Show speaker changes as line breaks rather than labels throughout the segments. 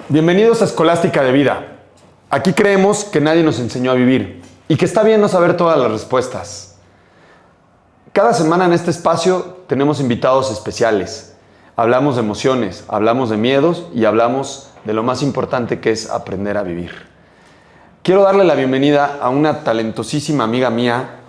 Bienvenidos a Escolástica de Vida. Aquí creemos que nadie nos enseñó a vivir y que está bien no saber todas las respuestas. Cada semana en este espacio tenemos invitados especiales. Hablamos de emociones, hablamos de miedos y hablamos de lo más importante que es aprender a vivir. Quiero darle la bienvenida a una talentosísima amiga mía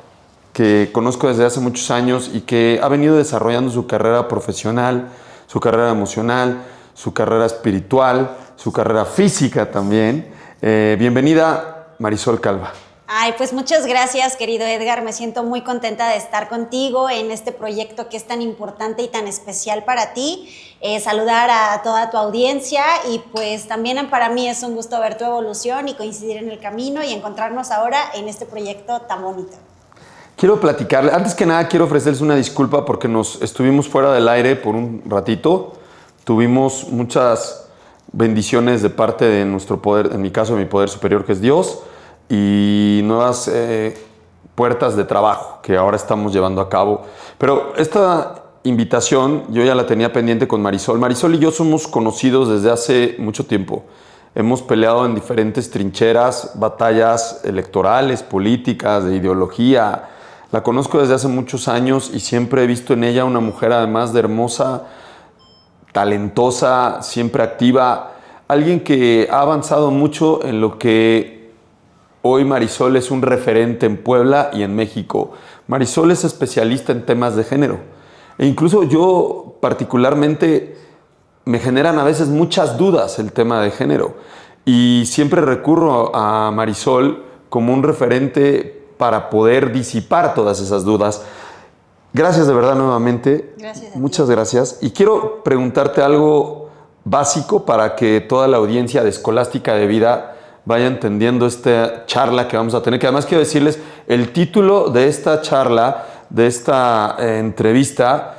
que conozco desde hace muchos años y que ha venido desarrollando su carrera profesional, su carrera emocional, su carrera espiritual, su carrera física también. Bienvenida, Marisol Calva.
Ay, pues muchas gracias, querido Edgar. Me siento muy contenta de estar contigo en este proyecto que es tan importante y tan especial para ti. Saludar a toda tu audiencia y pues también para mí es un gusto ver tu evolución y coincidir en el camino y encontrarnos ahora en este proyecto tan bonito.
Quiero platicarle, antes que nada quiero ofrecerles una disculpa porque nos estuvimos fuera del aire por un ratito. Tuvimos muchas bendiciones de parte de nuestro poder, en mi caso de mi poder superior que es Dios, y nuevas puertas de trabajo que ahora estamos llevando a cabo. Pero esta invitación yo ya la tenía pendiente con Marisol. Marisol y yo somos conocidos desde hace mucho tiempo. Hemos peleado en diferentes trincheras, batallas electorales, políticas, de ideología. La conozco desde hace muchos años y siempre he visto en ella una mujer además de hermosa, talentosa, siempre activa, alguien que ha avanzado mucho en lo que hoy Marisol es un referente en Puebla y en México. Marisol es especialista en temas de género e incluso yo particularmente me generan a veces muchas dudas el tema de género y siempre recurro a Marisol como un referente para poder disipar todas esas dudas. Gracias de verdad nuevamente.
Gracias a ti.
Muchas gracias. Y quiero preguntarte algo básico para que toda la audiencia de Escolástica de Vida vaya entendiendo esta charla que vamos a tener. Que además quiero decirles, el título de esta charla, de esta entrevista,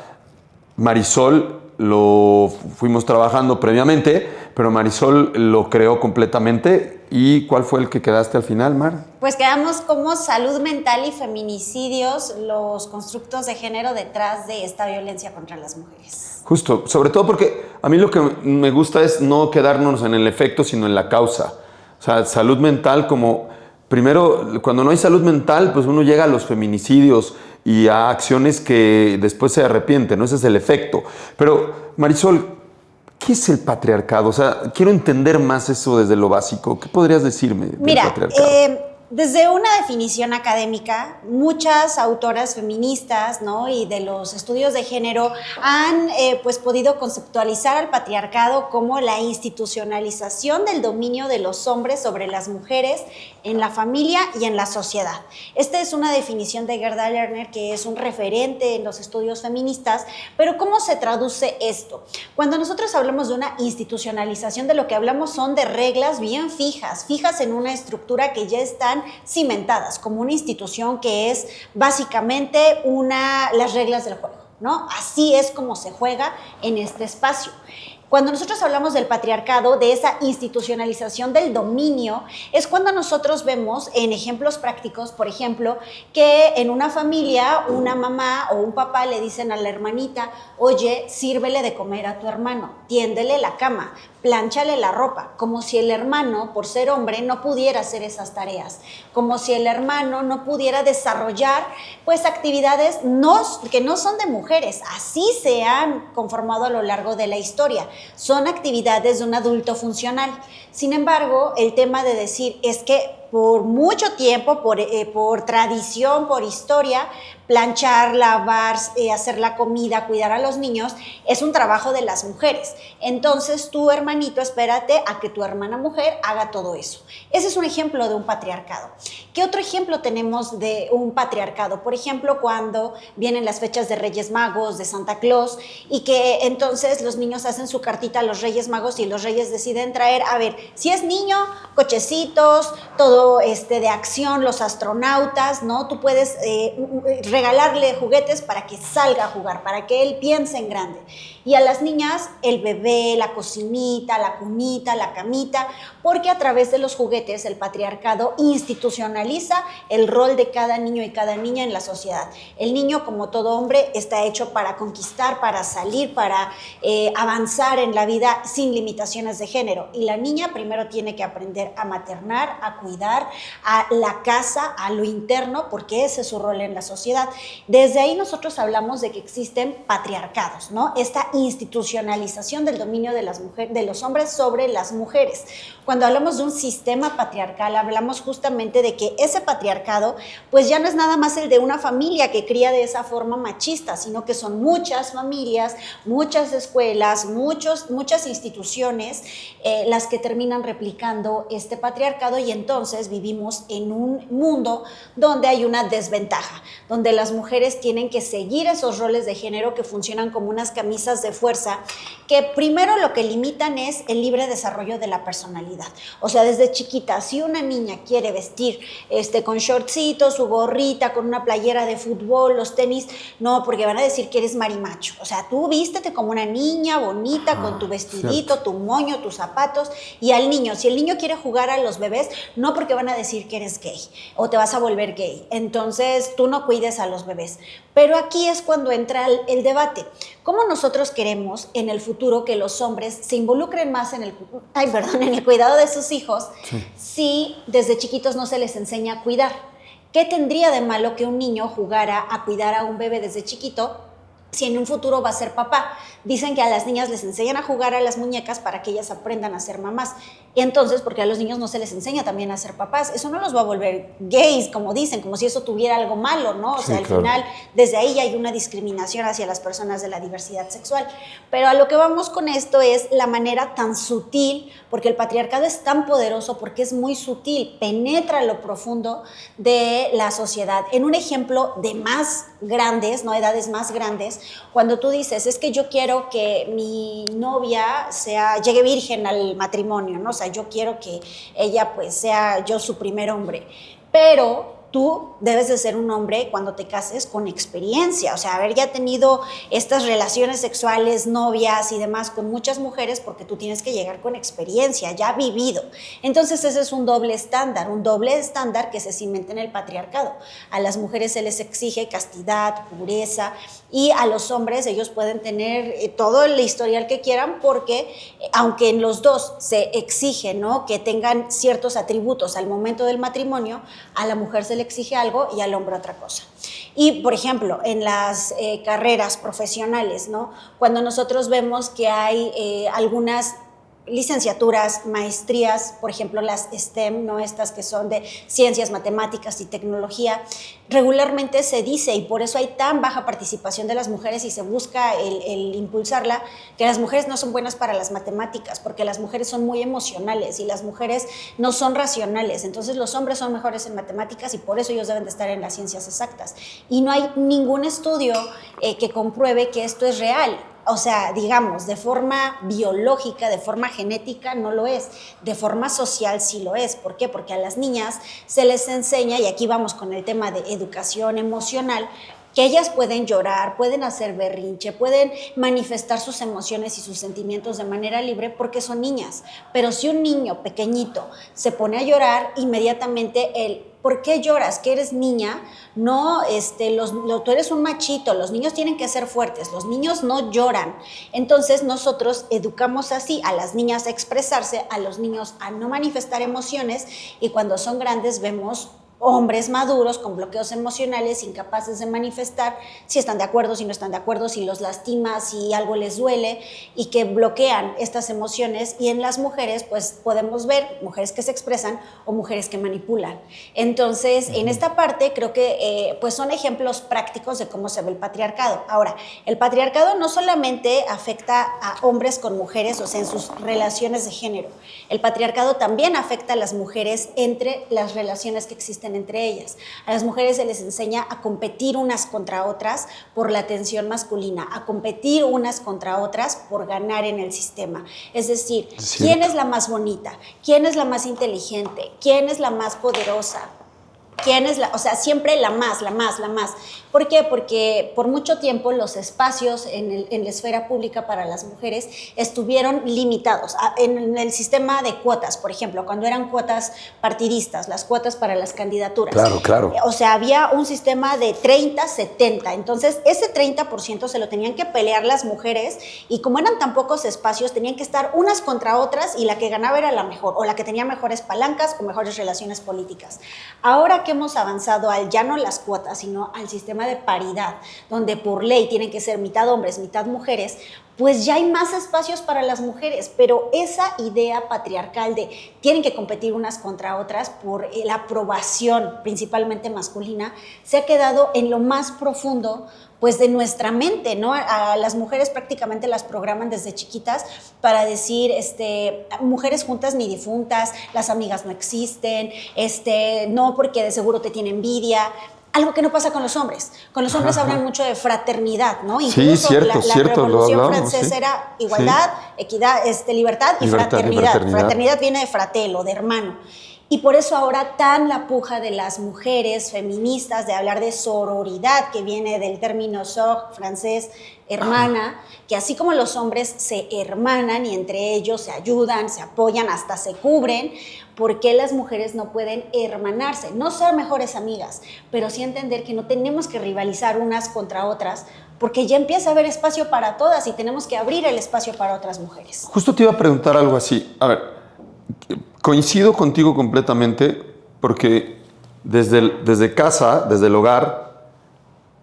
Marisol lo fuimos trabajando previamente, pero Marisol lo creó completamente. ¿Y cuál fue el que quedaste al final, Mar?
Pues quedamos como salud mental y feminicidios, los constructos de género detrás de esta violencia contra las mujeres.
Justo, sobre todo porque a mí lo que me gusta es no quedarnos en el efecto, sino en la causa. O sea, salud mental como, primero, cuando no hay salud mental, pues uno llega a los feminicidios y a acciones que después se arrepiente, ¿no? Ese es el efecto. Pero, Marisol, ¿qué es el patriarcado? O sea, quiero entender más eso desde lo básico. ¿Qué podrías decirme del patriarcado?
Desde una definición académica, muchas autoras feministas, ¿no? y de los estudios de género han pues podido conceptualizar al patriarcado como la institucionalización del dominio de los hombres sobre las mujeres en la familia y en la sociedad. Esta es una definición de Gerda Lerner, que es un referente en los estudios feministas, pero ¿cómo se traduce esto? Cuando nosotros hablamos de una institucionalización, de lo que hablamos son de reglas bien fijas en una estructura que ya están cimentadas, como una institución que es básicamente las reglas del juego, ¿no? Así es como se juega en este espacio. Cuando nosotros hablamos del patriarcado, de esa institucionalización del dominio, es cuando nosotros vemos en ejemplos prácticos, por ejemplo, que en una familia una mamá o un papá le dicen a la hermanita, oye, sírvele de comer a tu hermano, tiéndele la cama, plánchale la ropa, como si el hermano, por ser hombre, no pudiera hacer esas tareas, como si el hermano no pudiera desarrollar pues actividades que no son de mujeres, así se han conformado a lo largo de la historia, son actividades de un adulto funcional. Sin embargo, el tema de decir es que por mucho tiempo, por tradición, por historia, planchar, lavar, hacer la comida, cuidar a los niños, es un trabajo de las mujeres. Entonces, tu hermanito, espérate a que tu hermana mujer haga todo eso. Ese es un ejemplo de un patriarcado. ¿Qué otro ejemplo tenemos de un patriarcado? Por ejemplo, cuando vienen las fechas de Reyes Magos, de Santa Claus, y que entonces los niños hacen su cartita a los Reyes Magos y los Reyes deciden traer, a ver, si es niño, cochecitos, todo todo de acción, los astronautas, ¿no? Tú puedes regalarle juguetes para que salga a jugar, para que él piense en grande. Y a las niñas, el bebé, la cocinita, la cunita, la camita, porque a través de los juguetes el patriarcado institucionaliza el rol de cada niño y cada niña en la sociedad. El niño, como todo hombre, está hecho para conquistar, para salir, para avanzar en la vida sin limitaciones de género. Y la niña primero tiene que aprender a maternar, a cuidar, a la casa, a lo interno, porque ese es su rol en la sociedad. Desde ahí nosotros hablamos de que existen patriarcados, ¿no? Esta institucionalización del dominio de las mujeres, de los hombres sobre las mujeres. Cuando hablamos de un sistema patriarcal, hablamos justamente de que ese patriarcado, pues ya no es nada más el de una familia que cría de esa forma machista, sino que son muchas familias, muchas escuelas, muchas instituciones las que terminan replicando este patriarcado, y entonces vivimos en un mundo donde hay una desventaja, donde las mujeres tienen que seguir esos roles de género que funcionan como unas camisas de fuerza, que primero lo que limitan es el libre desarrollo de la personalidad. O sea, desde chiquita, si una niña quiere vestir con shortcitos, su gorrita, con una playera de fútbol, los tenis, no, porque van a decir que eres marimacho. O sea, tú vístete como una niña bonita, con tu vestidito, cierto, tu moño, tus zapatos. Y al niño, si el niño quiere jugar a los bebés, no, porque van a decir que eres gay o te vas a volver gay. Entonces, tú no cuides a los bebés. Pero aquí es cuando entra el debate. ¿Cómo nosotros queremos en el futuro que los hombres se involucren más en el cuidado de sus hijos, sí, si desde chiquitos no se les enseña a cuidar? ¿Qué tendría de malo que un niño jugara a cuidar a un bebé desde chiquito si en un futuro va a ser papá? Dicen que a las niñas les enseñan a jugar a las muñecas para que ellas aprendan a ser mamás. Y entonces, porque a los niños no se les enseña también a ser papás, eso no los va a volver gays, como dicen, como si eso tuviera algo malo, ¿no? O sea, al final, desde ahí ya hay una discriminación hacia las personas de la diversidad sexual. Pero a lo que vamos con esto es la manera tan sutil, porque el patriarcado es tan poderoso, porque es muy sutil, penetra lo profundo de la sociedad. En un ejemplo de más grandes, ¿no? Edades más grandes, cuando tú dices, es que yo quiero que mi novia llegue virgen al matrimonio, ¿no? O sea, yo quiero que ella pues sea yo su primer hombre, pero tú debes de ser un hombre cuando te cases con experiencia, o sea, haber ya tenido estas relaciones sexuales, novias y demás con muchas mujeres, porque tú tienes que llegar con experiencia, ya vivido. Entonces ese es un doble estándar que se cimenta en el patriarcado. A las mujeres se les exige castidad, pureza, y a los hombres ellos pueden tener todo el historial que quieran, porque aunque en los dos se exige, ¿no?, que tengan ciertos atributos al momento del matrimonio, a la mujer se le exige algo y al hombre otra cosa. Y, por ejemplo, en las carreras profesionales, ¿no?, cuando nosotros vemos que hay algunas licenciaturas, maestrías, por ejemplo las STEM, ¿no?, estas que son de ciencias, matemáticas y tecnología, regularmente se dice, y por eso hay tan baja participación de las mujeres y se busca el impulsarla, que las mujeres no son buenas para las matemáticas, porque las mujeres son muy emocionales y las mujeres no son racionales. Entonces los hombres son mejores en matemáticas y por eso ellos deben de estar en las ciencias exactas. Y no hay ningún estudio que compruebe que esto es real. O sea, digamos, de forma biológica, de forma genética no lo es, de forma social sí lo es. ¿Por qué? Porque a las niñas se les enseña, y aquí vamos con el tema de educación emocional, que ellas pueden llorar, pueden hacer berrinche, pueden manifestar sus emociones y sus sentimientos de manera libre porque son niñas. Pero si un niño pequeñito se pone a llorar, inmediatamente ¿por qué lloras? ¿Que eres niña? No, tú eres un machito, los niños tienen que ser fuertes, los niños no lloran. Entonces nosotros educamos así a las niñas a expresarse, a los niños a no manifestar emociones, y cuando son grandes vemos hombres maduros con bloqueos emocionales, incapaces de manifestar si están de acuerdo, si no están de acuerdo, si los lastima, si algo les duele, y que bloquean estas emociones. Y en las mujeres pues podemos ver mujeres que se expresan o mujeres que manipulan. Entonces en esta parte creo que pues son ejemplos prácticos de cómo se ve el patriarcado. Ahora, el patriarcado no solamente afecta a hombres con mujeres, o sea, en sus relaciones de género. El patriarcado también afecta a las mujeres entre las relaciones que existen competencen entre ellas. A las mujeres se les enseña a competir unas contra otras por la atención masculina, a competir unas contra otras por ganar en el sistema. Es decir, ¿quién es la más bonita? ¿Quién es la más inteligente? ¿Quién es la más poderosa? ¿Quién es o sea, siempre la más? ¿Por qué? Porque por mucho tiempo los espacios en la esfera pública para las mujeres estuvieron limitados. En el sistema de cuotas, por ejemplo, cuando eran cuotas partidistas, las cuotas para las candidaturas.
Claro.
O sea, había un sistema de 30-70. Entonces, ese 30% se lo tenían que pelear las mujeres y como eran tan pocos espacios, tenían que estar unas contra otras y la que ganaba era la mejor o la que tenía mejores palancas o mejores relaciones políticas. Ahora que hemos avanzado ya no las cuotas, sino al sistema de paridad, donde por ley tienen que ser mitad hombres, mitad mujeres, pues ya hay más espacios para las mujeres, pero esa idea patriarcal de tienen que competir unas contra otras por la aprobación principalmente masculina, se ha quedado en lo más profundo pues de nuestra mente, ¿no? A las mujeres prácticamente las programan desde chiquitas para decir, mujeres juntas ni difuntas, las amigas no existen, no porque de seguro te tiene envidia. Algo que no pasa con los hombres. Con los hombres hablan mucho de fraternidad, ¿no? Incluso
cierto,
la Revolución Francesa
sí.
era igualdad, equidad, libertad y fraternidad. Fraternidad viene de fratello, de hermano. Y por eso ahora tan la puja de las mujeres feministas de hablar de sororidad, que viene del término sor, francés, hermana, que así como los hombres se hermanan y entre ellos se ayudan, se apoyan, hasta se cubren, ¿por qué las mujeres no pueden hermanarse? No ser mejores amigas, pero sí entender que no tenemos que rivalizar unas contra otras, porque ya empieza a haber espacio para todas y tenemos que abrir el espacio para otras mujeres.
Justo te iba a preguntar algo así. A ver, coincido contigo completamente porque desde casa, desde el hogar,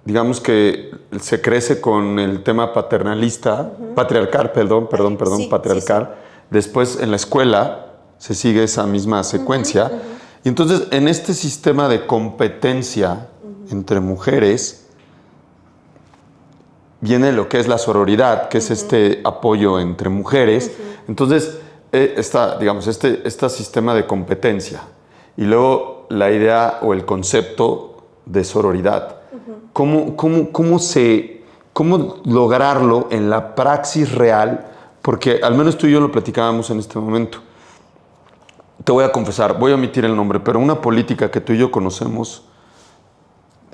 digamos que se crece con el tema patriarcal.
Sí,
patriarcal.
Sí.
Después en la escuela se sigue esa misma secuencia. Y entonces en este sistema de competencia entre mujeres viene lo que es la sororidad, que es este apoyo entre mujeres. Entonces está, digamos, este sistema de competencia y luego la idea o el concepto de sororidad. ¿Cómo lograrlo en la praxis real? Porque al menos tú y yo lo platicábamos en este momento. Te voy a confesar, voy a omitir el nombre, pero una política que tú y yo conocemos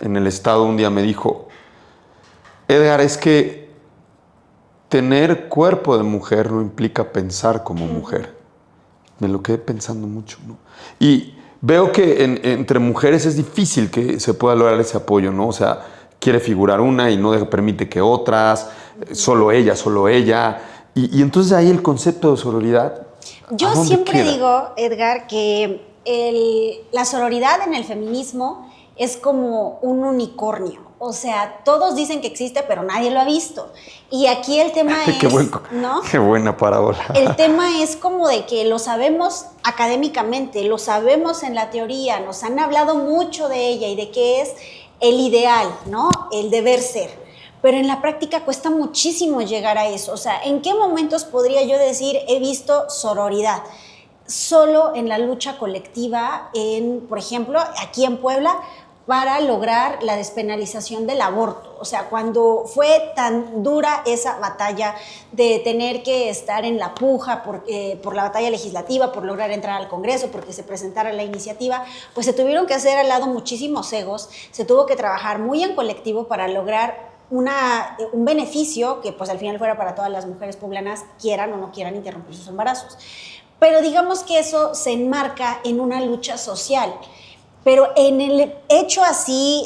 en el Estado un día me dijo: Edgar, es que tener cuerpo de mujer no implica pensar como mujer. Me lo quedé pensando mucho, ¿no? Y veo que entre mujeres es difícil que se pueda lograr ese apoyo, ¿no? O sea, quiere figurar una y no permite que otras, solo ella. Y entonces ahí el concepto de sororidad.
Yo siempre digo, Edgar, que la sororidad en el feminismo es como un unicornio. O sea, todos dicen que existe, pero nadie lo ha visto. Y aquí el tema es, ¿no?
Qué buena parábola.
El tema es como de que lo sabemos académicamente, lo sabemos en la teoría, nos han hablado mucho de ella y de qué es el ideal, ¿no? El deber ser. Pero en la práctica cuesta muchísimo llegar a eso. O sea, ¿en qué momentos podría yo decir he visto sororidad? Solo en la lucha colectiva, por ejemplo, aquí en Puebla, para lograr la despenalización del aborto. O sea, cuando fue tan dura esa batalla de tener que estar en la puja por la batalla legislativa, por lograr entrar al Congreso, porque se presentara la iniciativa, pues se tuvieron que hacer al lado muchísimos egos, se tuvo que trabajar muy en colectivo para lograr un beneficio que pues al final fuera para todas las mujeres poblanas, quieran o no quieran interrumpir sus embarazos. Pero digamos que eso se enmarca en una lucha social. Pero en el hecho así,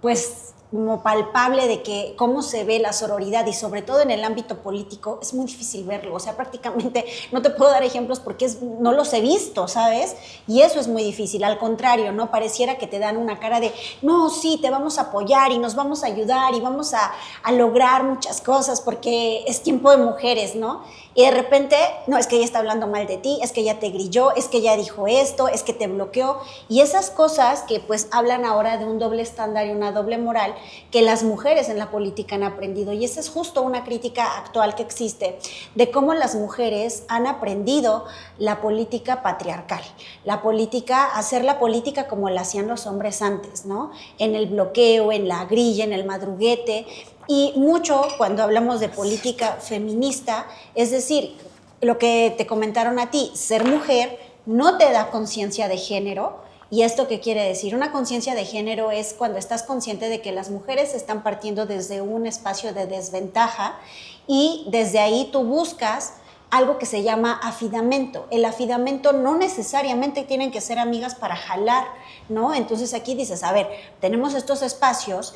pues como palpable de que cómo se ve la sororidad y sobre todo en el ámbito político, es muy difícil verlo. O sea, prácticamente no te puedo dar ejemplos porque no los he visto, ¿sabes? Y eso es muy difícil. Al contrario, ¿no? Pareciera que te dan una cara de, no, sí, te vamos a apoyar y nos vamos a ayudar y vamos a lograr muchas cosas porque es tiempo de mujeres, ¿no? Y de repente, no, es que ella está hablando mal de ti, es que ella te grilló, es que ella dijo esto, es que te bloqueó. Y esas cosas que pues hablan ahora de un doble estándar y una doble moral, que las mujeres en la política han aprendido. Y esa es justo una crítica actual que existe de cómo las mujeres han aprendido la política patriarcal, la política, hacer la política como la hacían los hombres antes, ¿no? En el bloqueo, en la grilla, en el madruguete. Y mucho cuando hablamos de política feminista, es decir, lo que te comentaron a ti, ser mujer no te da conciencia de género. ¿Y esto qué quiere decir? Una conciencia de género es cuando estás consciente de que las mujeres están partiendo desde un espacio de desventaja y desde ahí tú buscas algo que se llama afidamento. El afidamento no necesariamente tienen que ser amigas para jalar, ¿no? Entonces aquí dices, a ver, tenemos estos espacios,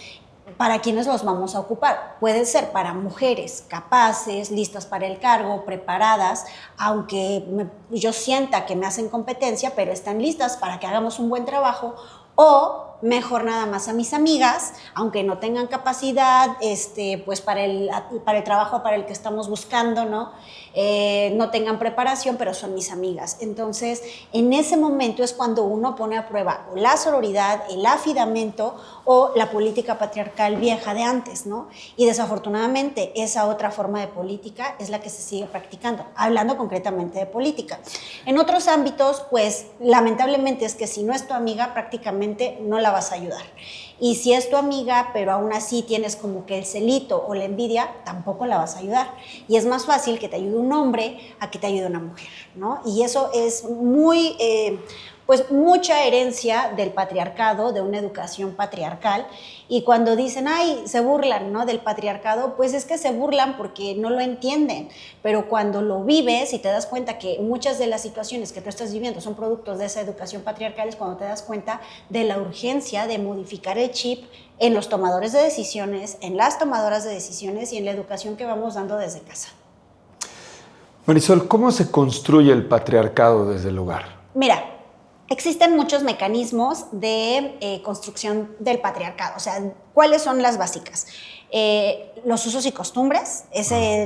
¿para quiénes los vamos a ocupar? Puede ser para mujeres capaces, listas para el cargo, preparadas, aunque yo sienta que me hacen competencia, pero están listas para que hagamos un buen trabajo, o mejor nada más a mis amigas, aunque no tengan capacidad, pues para el trabajo para el que estamos buscando, ¿no? No tengan preparación, pero son mis amigas. Entonces, en ese momento es cuando uno pone a prueba la sororidad, el afidamento o la política patriarcal vieja de antes, ¿no? Y desafortunadamente esa otra forma de política es la que se sigue practicando, hablando concretamente de política. En otros ámbitos, pues lamentablemente es que si no es tu amiga, prácticamente no la vas a ayudar. Y si es tu amiga, pero aún así tienes como que el celito o la envidia, tampoco la vas a ayudar. Y es más fácil que te ayude un hombre a que te ayude una mujer, ¿no? Y eso es muy, pues mucha herencia del patriarcado, de una educación patriarcal. Y cuando dicen, ay, se burlan, ¿no?, del patriarcado, pues es que se burlan porque no lo entienden. Pero cuando lo vives y te das cuenta que muchas de las situaciones que tú estás viviendo son productos de esa educación patriarcal, es cuando te das cuenta de la urgencia de modificar el chip en los tomadores de decisiones, en las tomadoras de decisiones y en la educación que vamos dando desde casa.
Marisol, ¿cómo se construye el patriarcado desde el hogar?
Mira, existen muchos mecanismos de construcción del patriarcado. O sea, ¿cuáles son las básicas? Los usos y costumbres,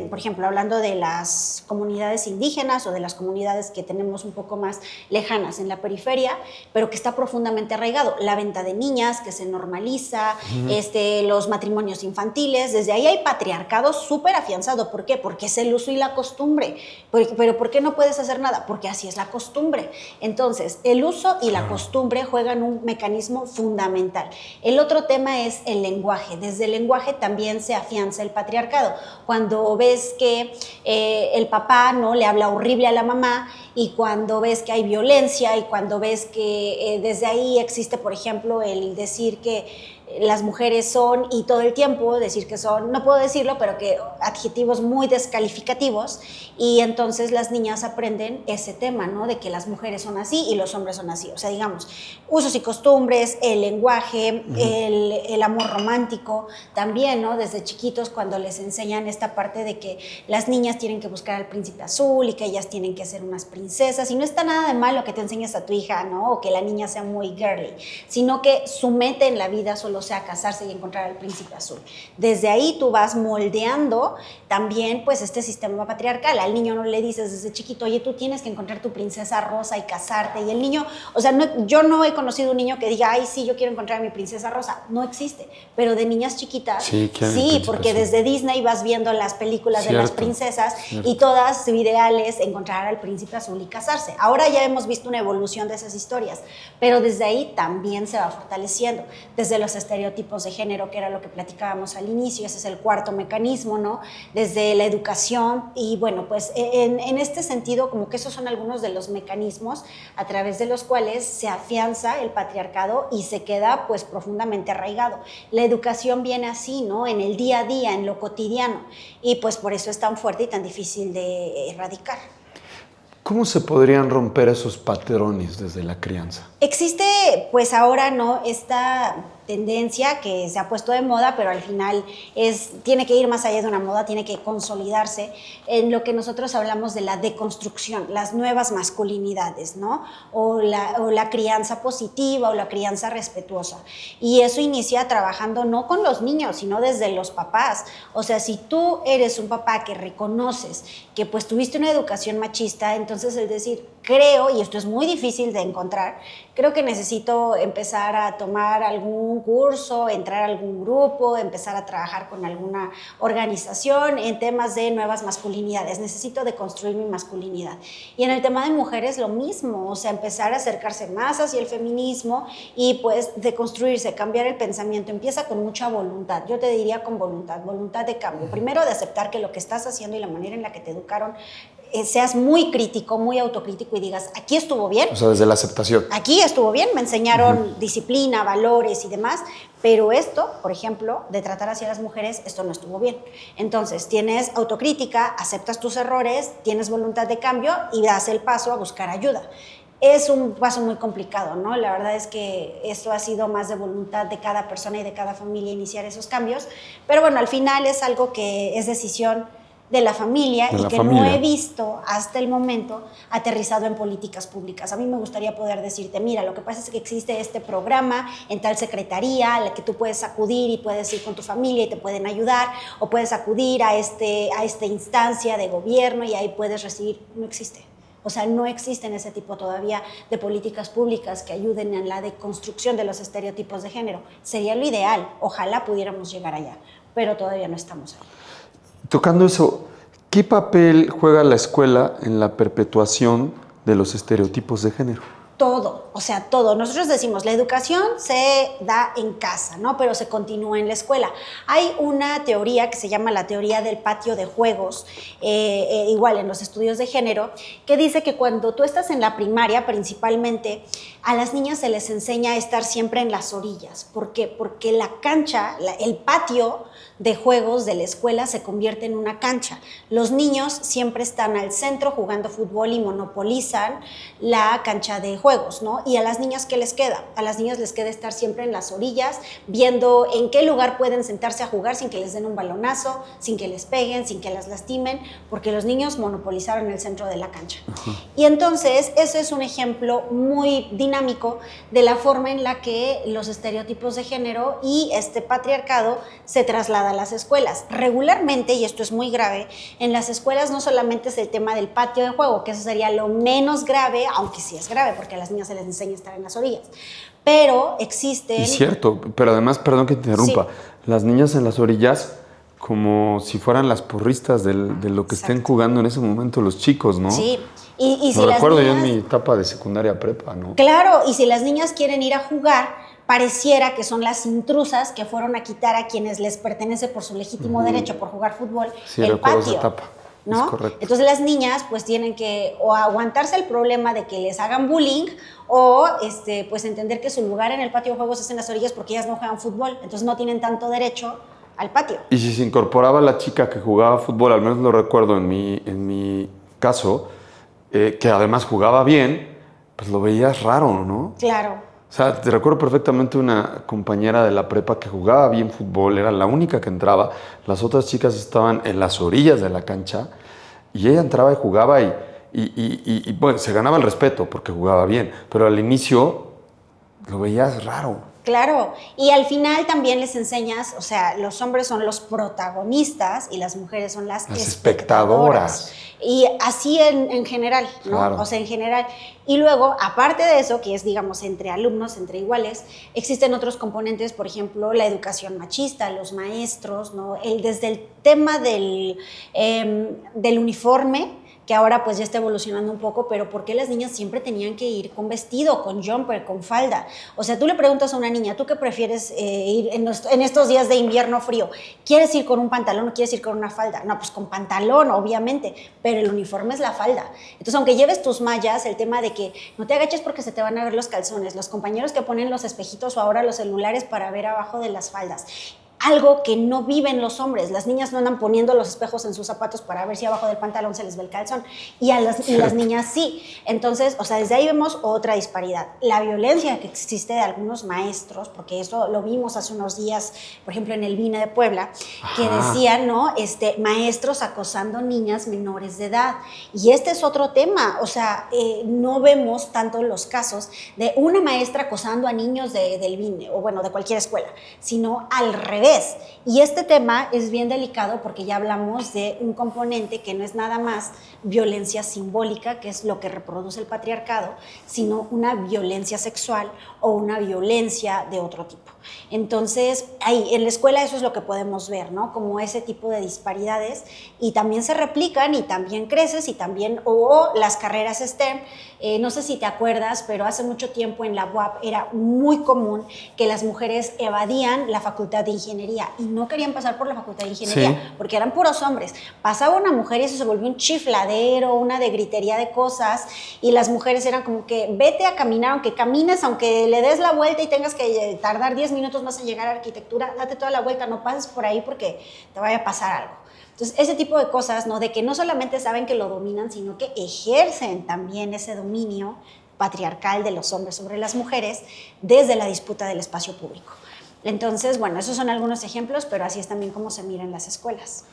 por ejemplo, hablando de las comunidades indígenas o de las comunidades que tenemos un poco más lejanas en la periferia, pero que está profundamente arraigado. La venta de niñas, que se normaliza, los matrimonios infantiles, desde ahí hay patriarcado súper afianzado. ¿Por qué? Porque es el uso y la costumbre. Pero ¿por qué no puedes hacer nada? Porque así es la costumbre. Entonces, el uso y la costumbre juegan un mecanismo fundamental. El otro tema es el lenguaje. Desde el lenguaje también se afianza el patriarcado. Cuando ves que el papá no le habla horrible a la mamá, y cuando ves que hay violencia, y cuando ves que desde ahí existe, por ejemplo, el decir que las mujeres son, y todo el tiempo decir que son, no puedo decirlo, pero que adjetivos muy descalificativos, y entonces las niñas aprenden ese tema, ¿no?, de que las mujeres son así y los hombres son así. O sea, digamos, usos y costumbres, el lenguaje, el amor romántico, también, ¿no?, desde chiquitos cuando les enseñan esta parte de que las niñas tienen que buscar al príncipe azul y que ellas tienen que ser unas princesas, y no está nada de malo que te enseñes a tu hija, ¿no?, o que la niña sea muy girly, sino que su meta en la vida solo sea casarse y encontrar al príncipe azul. Desde ahí tú vas moldeando también pues este sistema patriarcal. Al niño no le dices desde chiquito, oye, tú tienes que encontrar tu princesa rosa y casarte, y el niño, o sea, yo no he conocido un niño que diga, ay, sí, yo quiero encontrar a mi princesa rosa. No existe, pero de niñas chiquitas, sí, porque desde Disney vas viendo las películas de las princesas, y todas su ideal es encontrar al príncipe azul y casarse. Ahora ya hemos visto una evolución de esas historias, pero desde ahí también se va fortaleciendo, desde los estereotipos de género, que era lo que platicábamos al inicio. Ese es el cuarto mecanismo, ¿no? Desde la educación. Y bueno, pues en este sentido, como que esos son algunos de los mecanismos a través de los cuales se afianza el patriarcado y se queda pues profundamente arraigado. La educación viene así, ¿no?, en el día a día, en lo cotidiano, y pues por eso es tan fuerte y tan difícil de erradicar.
¿Cómo se podrían romper esos patrones desde la crianza?
Existe pues ahora, ¿no?, esta tendencia que se ha puesto de moda, pero al final tiene que ir más allá de una moda, tiene que consolidarse en lo que nosotros hablamos de la deconstrucción, las nuevas masculinidades, ¿no?, o la crianza positiva o la crianza respetuosa. Y eso inicia trabajando no con los niños, sino desde los papás. O sea, si tú eres un papá que reconoces que pues tuviste una educación machista, entonces el decir, creo, y esto es muy difícil de encontrar, creo que necesito empezar a tomar algún curso, entrar a algún grupo, empezar a trabajar con alguna organización en temas de nuevas masculinidades. Necesito deconstruir mi masculinidad. Y en el tema de mujeres lo mismo, o sea, empezar a acercarse más hacia el feminismo y pues deconstruirse, cambiar el pensamiento. Empieza con mucha voluntad, yo te diría con voluntad de cambio. Primero de aceptar que lo que estás haciendo y la manera en la que te educaron, seas muy crítico, muy autocrítico y digas, aquí estuvo bien.
O sea, desde la aceptación.
Aquí estuvo bien, me enseñaron disciplina, valores y demás, pero esto, por ejemplo, de tratar hacia las mujeres, esto no estuvo bien. Entonces, tienes autocrítica, aceptas tus errores, tienes voluntad de cambio y das el paso a buscar ayuda. Es un paso muy complicado, ¿no? La verdad es que esto ha sido más de voluntad de cada persona y de cada familia iniciar esos cambios, pero bueno, al final es algo que es decisión de la familia y que no he visto hasta el momento aterrizado en políticas públicas. A mí me gustaría poder decirte, mira, lo que pasa es que existe este programa en tal secretaría a la que tú puedes acudir y puedes ir con tu familia y te pueden ayudar, o puedes acudir a esta instancia de gobierno y ahí puedes recibir. No existe. O sea, no existen ese tipo todavía de políticas públicas que ayuden en la deconstrucción de los estereotipos de género. Sería lo ideal, ojalá pudiéramos llegar allá, pero todavía no estamos ahí.
Tocando eso, ¿qué papel juega la escuela en la perpetuación de los estereotipos de género?
Todo, o sea, todo. Nosotros decimos, la educación se da en casa, ¿no? Pero se continúa en la escuela. Hay una teoría que se llama la teoría del patio de juegos, igual en los estudios de género, que dice que cuando tú estás en la primaria, principalmente, a las niñas se les enseña a estar siempre en las orillas. ¿Por qué? Porque la cancha, el patio de juegos de la escuela se convierte en una cancha. Los niños siempre están al centro jugando fútbol y monopolizan la cancha de juegos, ¿no? Y a las niñas, ¿qué les queda? A las niñas les queda estar siempre en las orillas, viendo en qué lugar pueden sentarse a jugar sin que les den un balonazo, sin que les peguen, sin que las lastimen, porque los niños monopolizaron el centro de la cancha. Y entonces, ese es un ejemplo muy dinámico de la forma en la que los estereotipos de género y este patriarcado se trasladan a las escuelas. Regularmente, y esto es muy grave, en las escuelas no solamente es el tema del patio de juego, que eso sería lo menos grave, aunque sí es grave, porque a las niñas se les enseña a estar en las orillas, pero existen...
Es cierto, pero además, perdón que te interrumpa, sí. Las niñas en las orillas como si fueran las porristas de lo que estén jugando en ese momento los chicos, ¿no?
Sí. Y si
lo
las
recuerdo
niñas,
yo en mi etapa de secundaria prepa, ¿no?
Claro, y si las niñas quieren ir a jugar, pareciera que son las intrusas que fueron a quitar a quienes les pertenece por su legítimo derecho por jugar fútbol el patio,
esa etapa.
¿no?
Es correcto.
Entonces las niñas pues tienen que o aguantarse el problema de que les hagan bullying o pues entender que su lugar en el patio de juegos es en las orillas porque ellas no juegan fútbol, entonces no tienen tanto derecho al patio.
Y si se incorporaba la chica que jugaba fútbol, al menos lo recuerdo en mi caso, que además jugaba bien, pues lo veías raro, ¿no?
Claro.
O sea, te recuerdo perfectamente una compañera de la prepa que jugaba bien fútbol, era la única que entraba, las otras chicas estaban en las orillas de la cancha y ella entraba y jugaba y bueno, se ganaba el respeto porque jugaba bien, pero al inicio lo veías raro.
Claro, y al final también les enseñas, o sea, los hombres son los protagonistas y las mujeres son las espectadoras. Y así en general, ¿no? Claro. O sea, en general. Y luego, aparte de eso, que es, digamos, entre alumnos, entre iguales, existen otros componentes, por ejemplo, la educación machista, los maestros, ¿no? Desde el tema del uniforme, que ahora pues ya está evolucionando un poco, pero ¿por qué las niñas siempre tenían que ir con vestido, con jumper, con falda? O sea, tú le preguntas a una niña, ¿tú qué prefieres ir en estos días de invierno frío? ¿Quieres ir con un pantalón o quieres ir con una falda? No, pues con pantalón, obviamente, pero el uniforme es la falda. Entonces, aunque lleves tus mallas, el tema de que no te agaches porque se te van a ver los calzones, los compañeros que ponen los espejitos o ahora los celulares para ver abajo de las faldas. Algo que no viven los hombres. Las niñas no andan poniendo los espejos en sus zapatos para ver si abajo del pantalón se les ve el calzón. Y las niñas sí. Entonces, o sea, desde ahí vemos otra disparidad. La violencia que existe de algunos maestros, porque eso lo vimos hace unos días, por ejemplo, en el VINE de Puebla, que decían, ¿no? Maestros acosando niñas menores de edad. Y este es otro tema. O sea, no vemos tanto los casos de una maestra acosando a niños del VINE, o bueno, de cualquier escuela, sino al revés. revés. Y este tema es bien delicado porque ya hablamos de un componente que no es nada más violencia simbólica, que es lo que reproduce el patriarcado, sino una violencia sexual o una violencia de otro tipo. Entonces, ahí en la escuela eso es lo que podemos ver, ¿no? Como ese tipo de disparidades, y también se replican y también creces y también, o las carreras STEM, no sé si te acuerdas, pero hace mucho tiempo en la UAP era muy común que las mujeres evadían la facultad de ingeniería y no querían pasar por la facultad de ingeniería, sí, porque eran puros hombres. Pasaba una mujer y eso se volvió un chifladero, una de gritería de cosas, y las mujeres eran como que vete a caminar, aunque camines, aunque le des la vuelta y tengas que tardar 10 minutos más en llegar a arquitectura, date toda la vuelta, no pases por ahí porque te vaya a pasar algo. Entonces, ese tipo de cosas, ¿no? De que no solamente saben que lo dominan, sino que ejercen también ese dominio patriarcal de los hombres sobre las mujeres desde la disputa del espacio público. Entonces, bueno, esos son algunos ejemplos, pero así es también como se mira en las escuelas.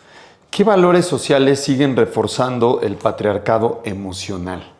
¿Qué valores sociales siguen reforzando el patriarcado emocional?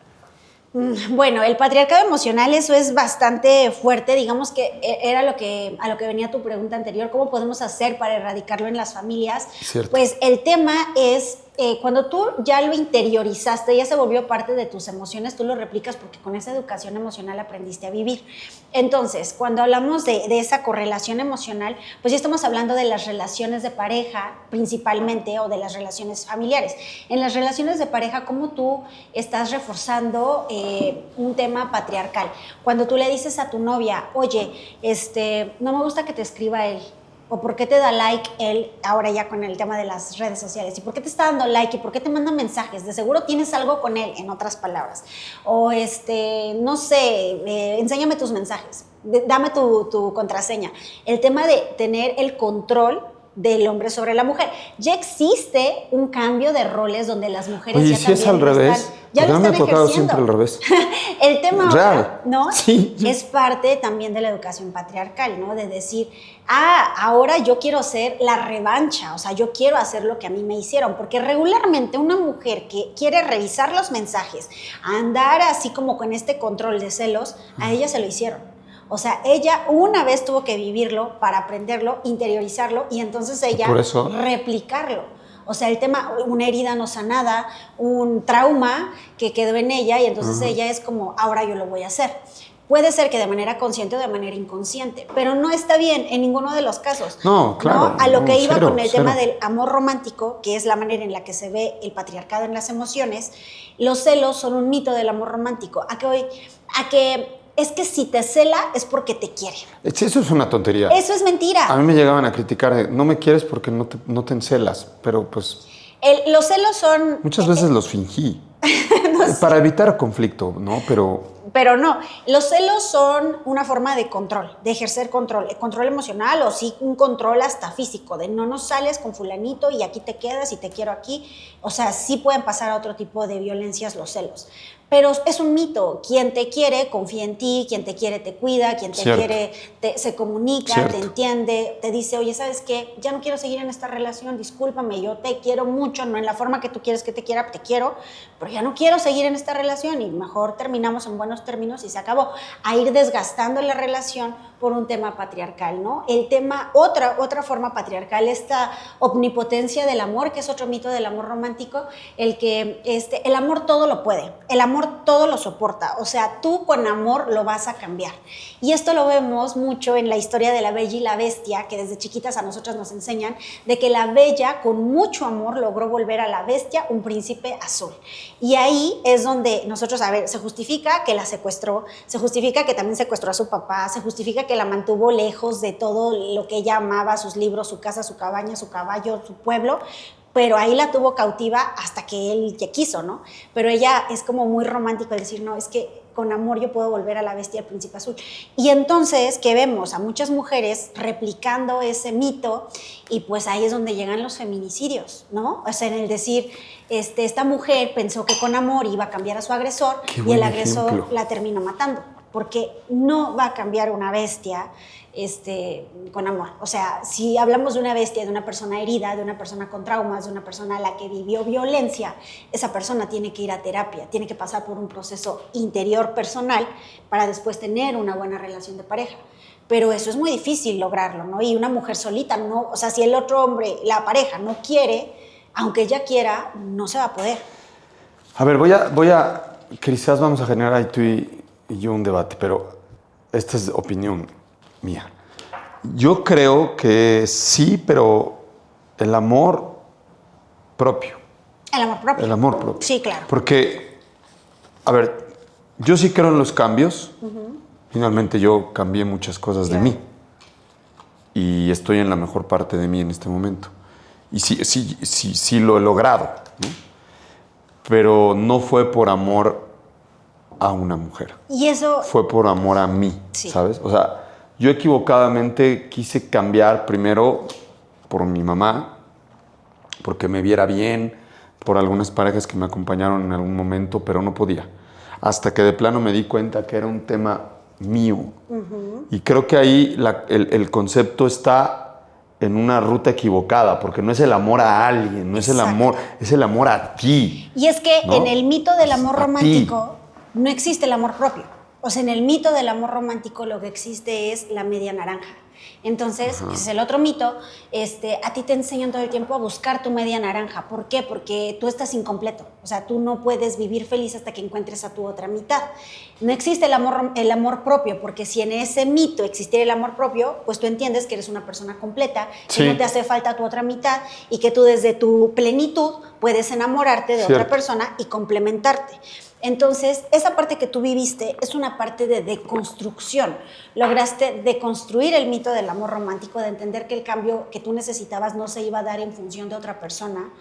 Bueno, el patriarcado emocional, eso es bastante fuerte, digamos que era a lo que venía tu pregunta anterior, ¿cómo podemos hacer para erradicarlo en las familias? Cierto. Pues el tema es, cuando tú ya lo interiorizaste, ya se volvió parte de tus emociones, tú lo replicas porque con esa educación emocional aprendiste a vivir. Entonces, cuando hablamos de esa correlación emocional, pues ya estamos hablando de las relaciones de pareja principalmente, o de las relaciones familiares. En las relaciones de pareja, ¿cómo tú estás reforzando un tema patriarcal? Cuando tú le dices a tu novia, oye, no me gusta que te escriba él, o por qué te da like él, ahora ya con el tema de las redes sociales, y por qué te está dando like, y por qué te manda mensajes, de seguro tienes algo con él, en otras palabras, o no sé, enséñame tus mensajes, dame tu contraseña. El tema de tener el control del hombre sobre la mujer. Ya existe un cambio de roles donde las mujeres
ya
también
si es al revés,
ya lo están
me ha tocado siempre al revés.
El tema ahora, ¿no?
Sí.
Es parte también de la educación patriarcal, ¿no? De decir, ahora yo quiero ser la revancha, o sea, yo quiero hacer lo que a mí me hicieron, porque regularmente una mujer que quiere revisar los mensajes, andar así como con este control de celos, a ella se lo hicieron. O sea, ella una vez tuvo que vivirlo para aprenderlo, interiorizarlo y entonces ella replicarlo. O sea, el tema, una herida no sanada, un trauma que quedó en ella y entonces ella es como, ahora yo lo voy a hacer. Puede ser que de manera consciente o de manera inconsciente, pero no está bien en ninguno de los casos.
No, claro.
¿No? A lo que iba con el tema del amor romántico, que es la manera en la que se ve el patriarcado en las emociones, los celos son un mito del amor romántico. ¿A qué voy? A que es que si te cela es porque te quiere.
Eso es una tontería.
Eso es mentira.
A mí me llegaban a criticar, no me quieres porque no te encelas, pero pues...
Los celos son...
Muchas veces los fingí. No sé. Para evitar conflicto, ¿no?
Pero no, los celos son una forma de control, de ejercer control emocional, o sí un control hasta físico, de no nos sales con fulanito y aquí te quedas y te quiero aquí. O sea, sí pueden pasar a otro tipo de violencias los celos. Pero es un mito. Quien te quiere confía en ti, quien te quiere te cuida, quien te quiere se comunica, te entiende, te dice, oye, ¿sabes qué? Ya no quiero seguir en esta relación, discúlpame, yo te quiero mucho, no en la forma que tú quieres que te quiera, te quiero, pero ya no quiero seguir en esta relación y mejor terminamos en buenos términos y se acabó. A ir desgastando la relación por un tema patriarcal, ¿no? El tema, otra forma patriarcal, esta omnipotencia del amor, que es otro mito del amor romántico, el que el amor todo lo puede, el amor todo lo soporta, o sea, tú con amor lo vas a cambiar. Y esto lo vemos mucho en la historia de La Bella y la Bestia, que desde chiquitas a nosotras nos enseñan, de que la Bella con mucho amor logró volver a la Bestia un príncipe azul. Y ahí es donde nosotros, se justifica que la secuestró, se justifica que también secuestró a su papá, se justifica que la mantuvo lejos de todo lo que ella amaba, sus libros, su casa, su cabaña, su caballo, su pueblo, pero ahí la tuvo cautiva hasta que él ya quiso, ¿no? Pero ella es como muy romántico el decir, no, es que con amor yo puedo volver a la Bestia del Príncipe Azul. Y entonces, que vemos a muchas mujeres replicando ese mito, y pues ahí es donde llegan los feminicidios, ¿no? O sea, en el decir, esta mujer pensó que con amor iba a cambiar a su agresor, y el agresor la terminó matando, porque no va a cambiar una bestia con amor. O sea, si hablamos de una bestia, de una persona herida, de una persona con traumas, de una persona a la que vivió violencia, esa persona tiene que ir a terapia, tiene que pasar por un proceso interior personal para después tener una buena relación de pareja. pero eso es muy difícil lograrlo, ¿no? Y una mujer solita, no, o sea, si el otro hombre, la pareja, no quiere, aunque ella quiera, no se va a poder.
A ver, quizás vamos a generar ahí tú y yo un debate, pero esta es opinión mía. Yo creo que sí, pero el amor propio.
El amor propio.
El amor propio.
Sí, claro.
Porque, a ver, yo sí creo en los cambios. Finalmente yo cambié muchas cosas de mí. Y estoy en la mejor parte de mí en este momento. Y sí lo he logrado, ¿no? Pero no fue por amor a una mujer.
Y eso...
Fue por amor a mí,
Sí.
¿sabes? O sea, yo equivocadamente quise cambiar primero por mi mamá, porque me viera bien, por algunas parejas que me acompañaron en algún momento, pero no podía. Hasta que de plano me di cuenta que era un tema mío. Y creo que ahí el concepto está en una ruta equivocada, porque no es el amor a alguien, no es el amor, es el amor a ti.
Y es que
¿no?
en el mito del amor
A ti.
romántico no existe el amor propio. O sea, en el mito del amor romántico lo que existe es la media naranja. Entonces, ese es el otro mito. A ti te enseñan todo el tiempo a buscar tu media naranja. ¿Por qué? Porque tú estás incompleto. O sea, tú no puedes vivir feliz hasta que encuentres a tu otra mitad. No existe el amor propio, porque si en ese mito existiera el amor propio, pues tú entiendes que eres una persona completa,
Sí.
que no te hace falta tu otra mitad y que tú desde tu plenitud puedes enamorarte de otra persona y complementarte. Entonces, esa parte que tú viviste es una parte de deconstrucción. Lograste deconstruir el mito del amor romántico, de entender que el cambio que tú necesitabas no se iba a dar en función de otra persona,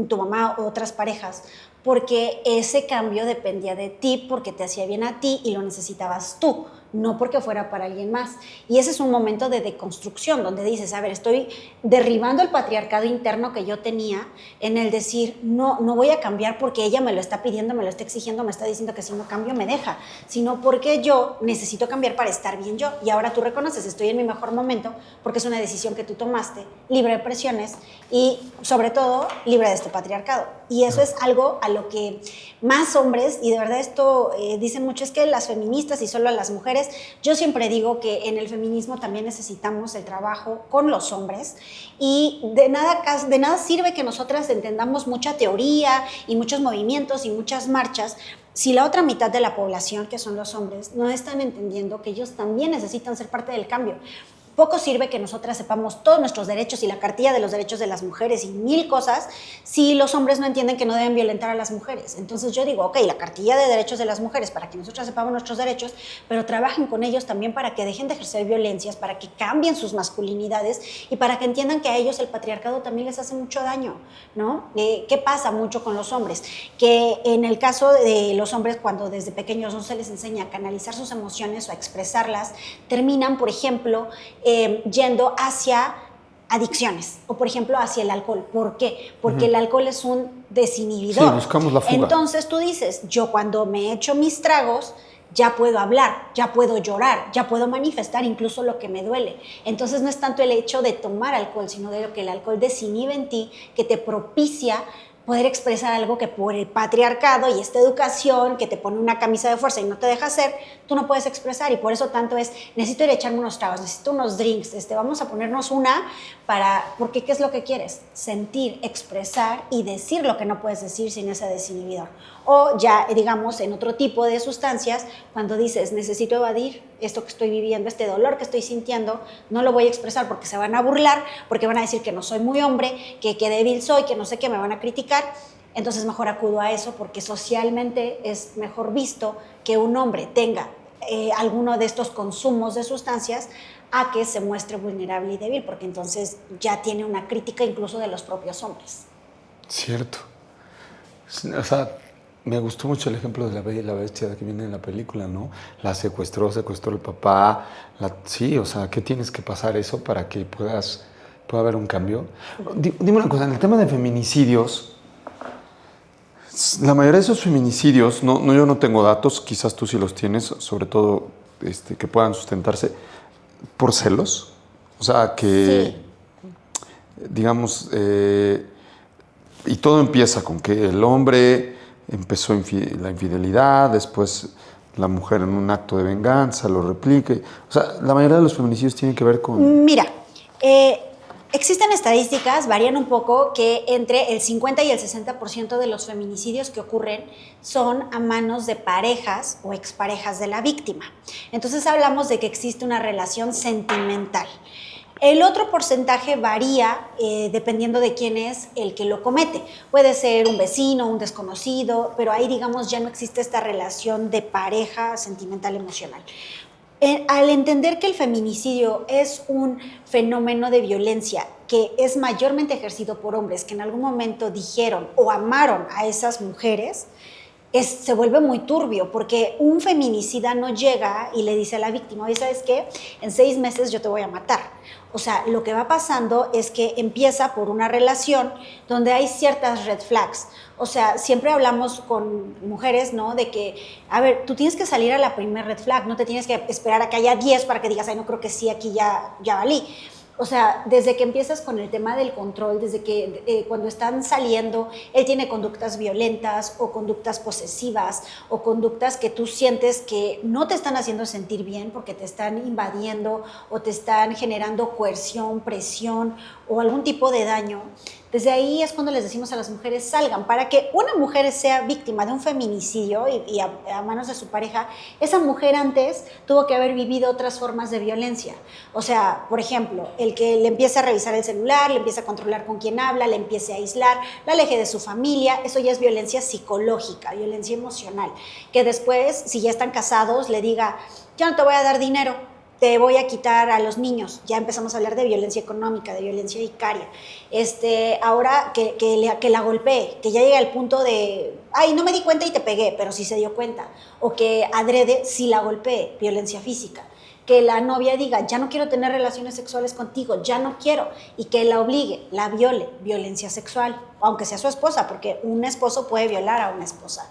tu mamá o otras parejas, porque ese cambio dependía de ti, porque te hacía bien a ti y lo necesitabas tú, no porque fuera para alguien más. Y ese es un momento de deconstrucción, donde dices, a ver, estoy derribando el patriarcado interno que yo tenía en el decir, no voy a cambiar porque ella me lo está pidiendo, me lo está exigiendo, me está diciendo que si no cambio me deja, sino porque yo necesito cambiar para estar bien yo. Y ahora tú reconoces, estoy en mi mejor momento porque es una decisión que tú tomaste, libre de presiones y sobre todo libre de este patriarcado. Y eso es algo a lo que más hombres, y de verdad esto dicen mucho, es que las feministas y solo a las mujeres, yo siempre digo que en el feminismo también necesitamos el trabajo con los hombres y de nada sirve que nosotras entendamos mucha teoría y muchos movimientos y muchas marchas si la otra mitad de la población, que son los hombres, no están entendiendo que ellos también necesitan ser parte del cambio. Poco sirve que nosotras sepamos todos nuestros derechos y la cartilla de los derechos de las mujeres y mil cosas si los hombres no entienden que no deben violentar a las mujeres. Entonces yo digo, ok, la cartilla de derechos de las mujeres para que nosotras sepamos nuestros derechos, pero trabajen con ellos también para que dejen de ejercer violencias, para que cambien sus masculinidades y para que entiendan que a ellos el patriarcado también les hace mucho daño, ¿no? ¿Qué pasa mucho con los hombres? Que en el caso de los hombres, cuando desde pequeños no se les enseña a canalizar sus emociones o a expresarlas, terminan, por ejemplo, yendo hacia adicciones o, por ejemplo, hacia el alcohol. ¿Por qué? Porque el alcohol es un desinhibidor.
Sí, buscamos la fuga.
Entonces tú dices, yo cuando me echo mis tragos, ya puedo hablar, ya puedo llorar, ya puedo manifestar incluso lo que me duele. Entonces no es tanto el hecho de tomar alcohol, sino de lo que el alcohol desinhibe en ti, que te propicia poder expresar algo que por el patriarcado y esta educación que te pone una camisa de fuerza y no te deja hacer, tú no puedes expresar. Y por eso tanto es, necesito ir a echarme unos tragos, necesito unos drinks, vamos a ponernos una porque ¿qué es lo que quieres? Sentir, expresar y decir lo que no puedes decir sin ese desinhibidor. O ya, digamos, en otro tipo de sustancias, cuando dices, necesito evadir esto que estoy viviendo, este dolor que estoy sintiendo, no lo voy a expresar porque se van a burlar, porque van a decir que no soy muy hombre, que débil soy, que no sé qué, me van a criticar. Entonces mejor acudo a eso porque socialmente es mejor visto que un hombre tenga alguno de estos consumos de sustancias a que se muestre vulnerable y débil, porque entonces ya tiene una crítica incluso de los propios hombres.
Cierto. O sea, me gustó mucho el ejemplo de la Bella y la Bestia que viene en la película, ¿no? La secuestró el papá. Sí, o sea, ¿qué tienes que pasar eso para que pueda haber un cambio? Dime una cosa, en el tema de feminicidios, la mayoría de esos feminicidios, yo no tengo datos, quizás tú sí los tienes, sobre todo que puedan sustentarse por celos. O sea, que, sí, digamos, y todo empieza con que el hombre empezó la infidelidad, después la mujer en un acto de venganza lo replique. O sea, la mayoría de los feminicidios tienen que ver con...
Mira, existen estadísticas, varían un poco, que entre el 50 y el 60% de los feminicidios que ocurren son a manos de parejas o exparejas de la víctima. Entonces hablamos de que existe una relación sentimental. El otro porcentaje varía dependiendo de quién es el que lo comete. Puede ser un vecino, un desconocido, pero ahí, digamos, ya no existe esta relación de pareja sentimental emocional. Al entender que el feminicidio es un fenómeno de violencia que es mayormente ejercido por hombres que en algún momento dijeron o amaron a esas mujeres, se vuelve muy turbio, porque un feminicida no llega y le dice a la víctima, oye, ¿sabes qué? En 6 meses yo te voy a matar. O sea, lo que va pasando es que empieza por una relación donde hay ciertas red flags. O sea, siempre hablamos con mujeres, ¿no? De que, a ver, tú tienes que salir a la primer red flag, no te tienes que esperar a que haya 10 para que digas, ay, no creo que sí, aquí ya valí. O sea, desde que empiezas con el tema del control, desde que cuando están saliendo, él tiene conductas violentas o conductas posesivas o conductas que tú sientes que no te están haciendo sentir bien porque te están invadiendo o te están generando coerción, presión o algún tipo de daño. Desde ahí es cuando les decimos a las mujeres salgan. Para que una mujer sea víctima de un feminicidio y a manos de su pareja, esa mujer antes tuvo que haber vivido otras formas de violencia. O sea, por ejemplo, el que le empiece a revisar el celular, le empiece a controlar con quién habla, le empiece a aislar, la aleje de su familia, eso ya es violencia psicológica, violencia emocional. Que después, si ya están casados, le diga, yo no te voy a dar dinero, te voy a quitar a los niños. Ya empezamos a hablar de violencia económica, de violencia vicaria. Ahora que la golpee, que ya llegue al punto de, ay, no me di cuenta y te pegué, pero sí se dio cuenta. O que adrede sí la golpee, violencia física. Que la novia diga, ya no quiero tener relaciones sexuales contigo, ya no quiero. Y que la obligue, la viole, violencia sexual. Aunque sea su esposa, porque un esposo puede violar a una esposa.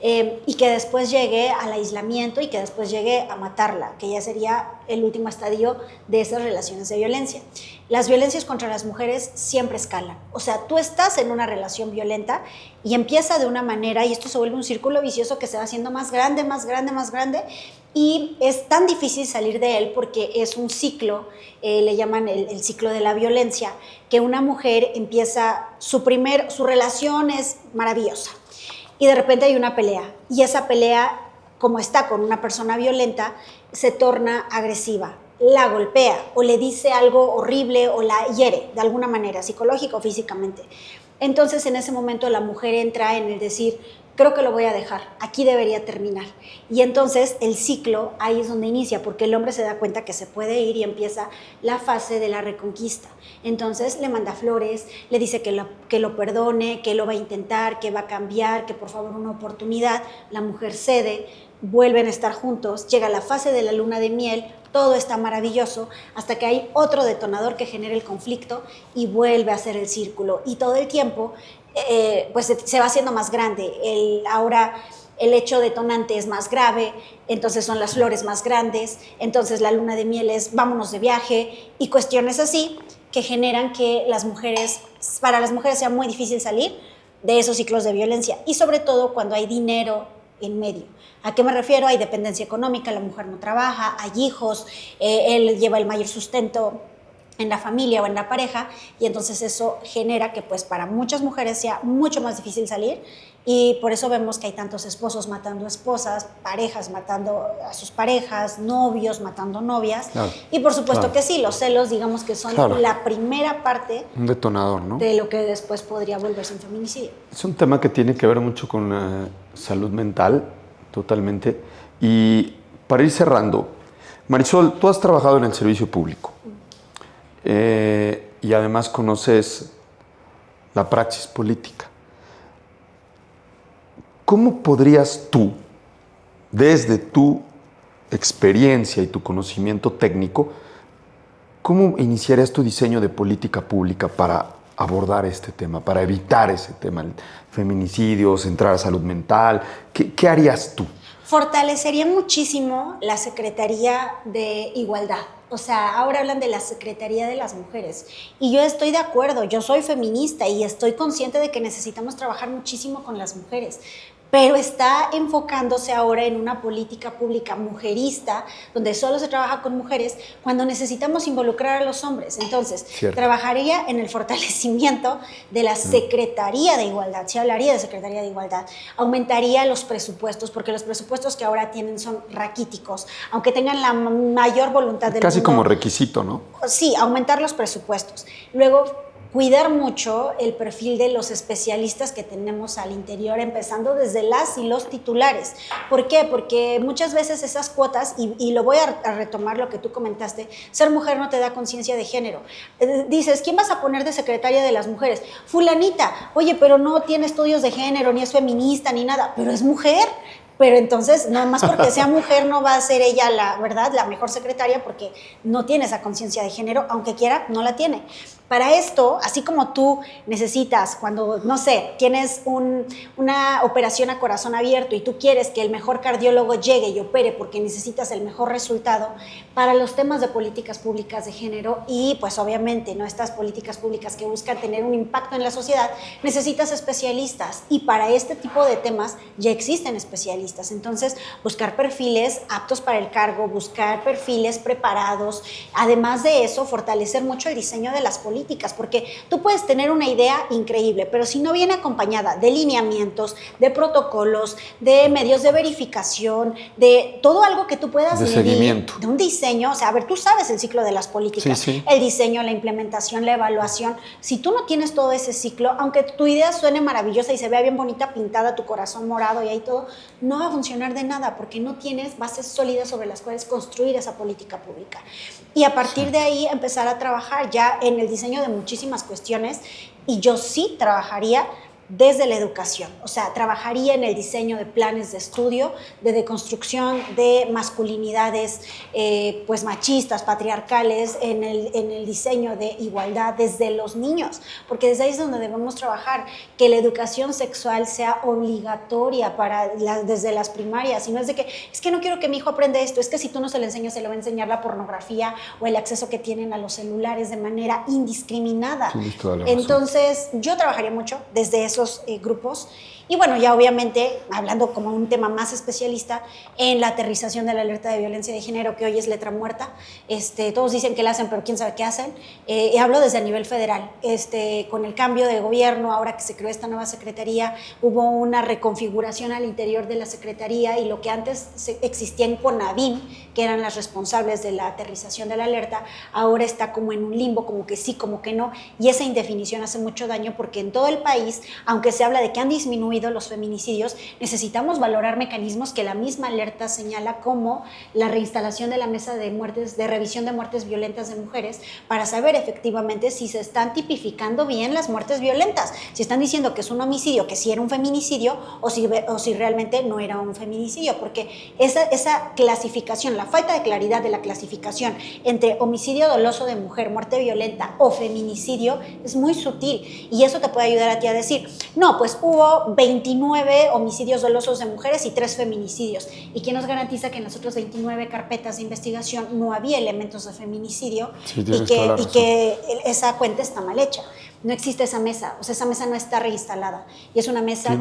Y que después llegue al aislamiento y que después llegue a matarla, que ya sería el último estadio de esas relaciones de violencia. Las violencias contra las mujeres siempre escalan. O sea, tú estás en una relación violenta y empieza de una manera y esto se vuelve un círculo vicioso que se va haciendo más grande, más grande, más grande y es tan difícil salir de él porque es un ciclo, le llaman el ciclo de la violencia, que una mujer empieza, su relación es maravillosa. Y de repente hay una pelea, y esa pelea, como está con una persona violenta, se torna agresiva, la golpea o le dice algo horrible o la hiere de alguna manera, psicológica o físicamente. Entonces en ese momento la mujer entra en el decir, creo que lo voy a dejar, aquí debería terminar. Y entonces el ciclo ahí es donde inicia, porque el hombre se da cuenta que se puede ir y empieza la fase de la reconquista. Entonces le manda flores, le dice que lo perdone, que lo va a intentar, que va a cambiar, que por favor una oportunidad. La mujer cede, vuelven a estar juntos, llega la fase de la luna de miel, todo está maravilloso, hasta que hay otro detonador que genera el conflicto y vuelve a hacer el círculo. Y todo el tiempo pues se va haciendo más grande. Ahora el hecho detonante es más grave, entonces son las flores más grandes, entonces la luna de miel es vámonos de viaje y cuestiones así que generan que para las mujeres sea muy difícil salir de esos ciclos de violencia y sobre todo cuando hay dinero en medio. ¿A qué me refiero? Hay dependencia económica, la mujer no trabaja, hay hijos, él lleva el mayor sustento en la familia o en la pareja y entonces eso genera que pues para muchas mujeres sea mucho más difícil salir y por eso vemos que hay tantos esposos matando esposas, parejas matando a sus parejas, novios matando novias. Claro, y por supuesto claro. Que sí, los celos digamos que son claro. La primera parte
un detonador, ¿no?
De lo que después podría volverse un feminicidio.
Es un tema que tiene que ver mucho con la salud mental, totalmente. Y para ir cerrando, Marisol, tú has trabajado en el servicio público. Y además conoces la praxis política. ¿Cómo podrías tú, desde tu experiencia y tu conocimiento técnico, cómo iniciarías tu diseño de política pública para abordar este tema, para evitar ese tema, el feminicidios, entrar a salud mental? ¿Qué harías tú?
Fortalecería muchísimo la Secretaría de Igualdad. O sea, ahora hablan de la Secretaría de las Mujeres y yo estoy de acuerdo, yo soy feminista y estoy consciente de que necesitamos trabajar muchísimo con las mujeres, pero está enfocándose ahora en una política pública mujerista, donde solo se trabaja con mujeres, cuando necesitamos involucrar a los hombres. Entonces, trabajaría en el fortalecimiento de la Secretaría de Igualdad, se hablaría de Secretaría de Igualdad, aumentaría los presupuestos, porque los presupuestos que ahora tienen son raquíticos, aunque tengan la mayor voluntad del
Casi
mundo.
como requisito, ¿no?
Sí, aumentar los presupuestos. Luego, cuidar mucho el perfil de los especialistas que tenemos al interior, empezando desde las y los titulares. ¿Por qué? Porque muchas veces esas cuotas, y lo voy a retomar lo que tú comentaste, ser mujer no te da conciencia de género. Dices, ¿quién vas a poner de secretaria de las mujeres? Fulanita. Oye, pero no tiene estudios de género, ni es feminista, ni nada, pero es mujer. Pero entonces, no más porque sea mujer no va a ser ella la mejor secretaria, porque no tiene esa conciencia de género, aunque quiera, no la tiene. Para esto, así como tú necesitas cuando, no sé, tienes una operación a corazón abierto y tú quieres que el mejor cardiólogo llegue y opere porque necesitas el mejor resultado, para los temas de políticas públicas de género y pues obviamente no estas políticas públicas que buscan tener un impacto en la sociedad, necesitas especialistas y para este tipo de temas ya existen especialistas. Entonces, buscar perfiles aptos para el cargo, buscar perfiles preparados, además de eso, fortalecer mucho el diseño de las políticas, porque tú puedes tener una idea increíble, pero si no viene acompañada de lineamientos, de protocolos, de medios de verificación, de todo algo que tú puedas
medir, seguimiento,
de un diseño, o sea, a ver, tú sabes el ciclo de las políticas, el diseño, la implementación, la evaluación. Si tú no tienes todo ese ciclo, aunque tu idea suene maravillosa y se vea bien bonita, pintada, tu corazón morado y ahí todo, no va a funcionar de nada porque no tienes bases sólidas sobre las cuales construir esa política pública. Y a partir de ahí empezar a trabajar ya en el diseño de muchísimas cuestiones y yo sí trabajaría desde la educación, o sea, trabajaría en el diseño de planes de estudio, de deconstrucción de masculinidades pues machistas, patriarcales, en el diseño de igualdad desde los niños, porque desde ahí es donde debemos trabajar, que la educación sexual sea obligatoria desde las primarias, y no es de que, es que no quiero que mi hijo aprenda esto, es que si tú no se le enseñas, se le va a enseñar la pornografía o el acceso que tienen a los celulares de manera indiscriminada. Entonces, yo trabajaría mucho desde eso grupos y bueno, ya obviamente hablando como un tema más especialista en la aterrización de la alerta de violencia de género, que hoy es letra muerta, todos dicen que la hacen, pero quién sabe qué hacen, y hablo desde el nivel federal, con el cambio de gobierno, ahora que se creó esta nueva secretaría, hubo una reconfiguración al interior de la secretaría y lo que antes existía en CONAVIM, que eran las responsables de la aterrización de la alerta, ahora está como en un limbo, como que sí, como que no, y esa indefinición hace mucho daño porque en todo el país, aunque se habla de que han disminuido los feminicidios, necesitamos valorar mecanismos que la misma alerta señala, como la reinstalación de la mesa de muertes, de revisión de muertes violentas de mujeres, para saber efectivamente si se están tipificando bien las muertes violentas, si están diciendo que es un homicidio, que sí era un feminicidio, o si realmente no era un feminicidio, porque esa clasificación, la falta de claridad de la clasificación entre homicidio doloso de mujer, muerte violenta o feminicidio es muy sutil, y eso te puede ayudar a ti a decir, no, pues hubo 29 homicidios dolosos de mujeres y 3 feminicidios. ¿Y quién nos garantiza que en las otras 29 carpetas de investigación no había elementos de feminicidio y que esa cuenta está mal hecha? No existe esa mesa, o sea, esa mesa no está reinstalada y es una mesa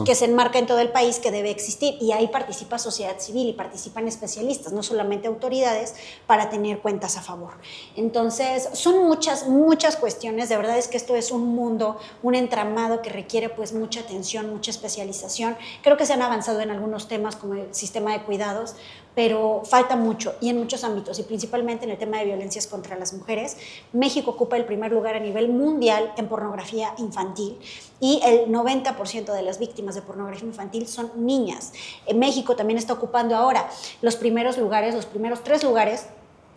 que se enmarca en todo el país, que debe existir, y ahí participa sociedad civil y participan especialistas, no solamente autoridades, para tener cuentas a favor. Entonces, son muchas cuestiones, de verdad es que esto es un mundo, un entramado que requiere pues mucha atención, mucha especialización. Creo que se han avanzado en algunos temas como el sistema de cuidados, pero falta mucho y en muchos ámbitos, y principalmente en el tema de violencias contra las mujeres. México ocupa el primer lugar a nivel mundial en pornografía infantil y el 90% de las víctimas de pornografía infantil son niñas. México también está ocupando ahora los primeros 3 lugares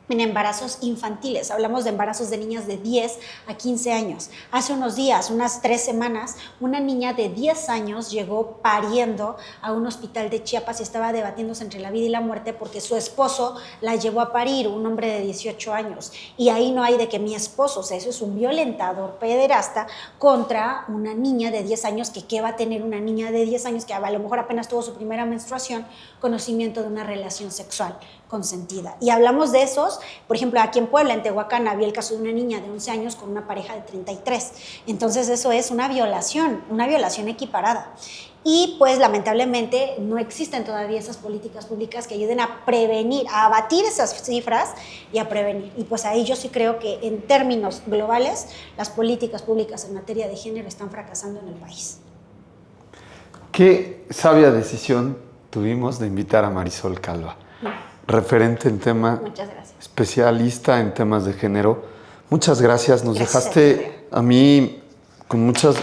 en embarazos infantiles. Hablamos de embarazos de niñas de 10 a 15 años. Hace unos días, unas 3 semanas, una niña de 10 años llegó pariendo a un hospital de Chiapas y estaba debatiéndose entre la vida y la muerte porque su esposo la llevó a parir, un hombre de 18 años. Y ahí no hay de que mi esposo, o sea, eso es un violentador pederasta contra una niña de 10 años, que ¿qué va a tener una niña de 10 años que a lo mejor apenas tuvo su primera menstruación? Conocimiento de una relación sexual consentida. Y hablamos de esos, por ejemplo, aquí en Puebla, en Tehuacán, había el caso de una niña de 11 años con una pareja de 33. Entonces eso es una violación equiparada. Y pues lamentablemente no existen todavía esas políticas públicas que ayuden a prevenir, a abatir esas cifras y a prevenir. Y pues ahí yo sí creo que en términos globales las políticas públicas en materia de género están fracasando en el país.
Qué sabia decisión tuvimos de invitar a Marisol Calva, referente en tema,
Muchas gracias.
especialista en temas de género. Muchas gracias, nos
Gracias,
dejaste a mí con mucho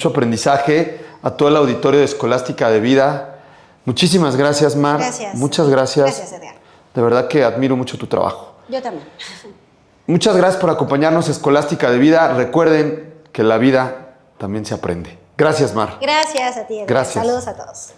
aprendizaje, a todo el auditorio de Escolástica de Vida. Muchísimas gracias, Mar.
Gracias.
Muchas gracias.
Gracias, Edgar.
De verdad que admiro mucho tu trabajo.
Yo también.
Muchas gracias por acompañarnos, Escolástica de Vida. Recuerden que la vida también se aprende. Gracias, Mar.
Gracias a ti, Edgar.
Gracias.
Saludos a todos.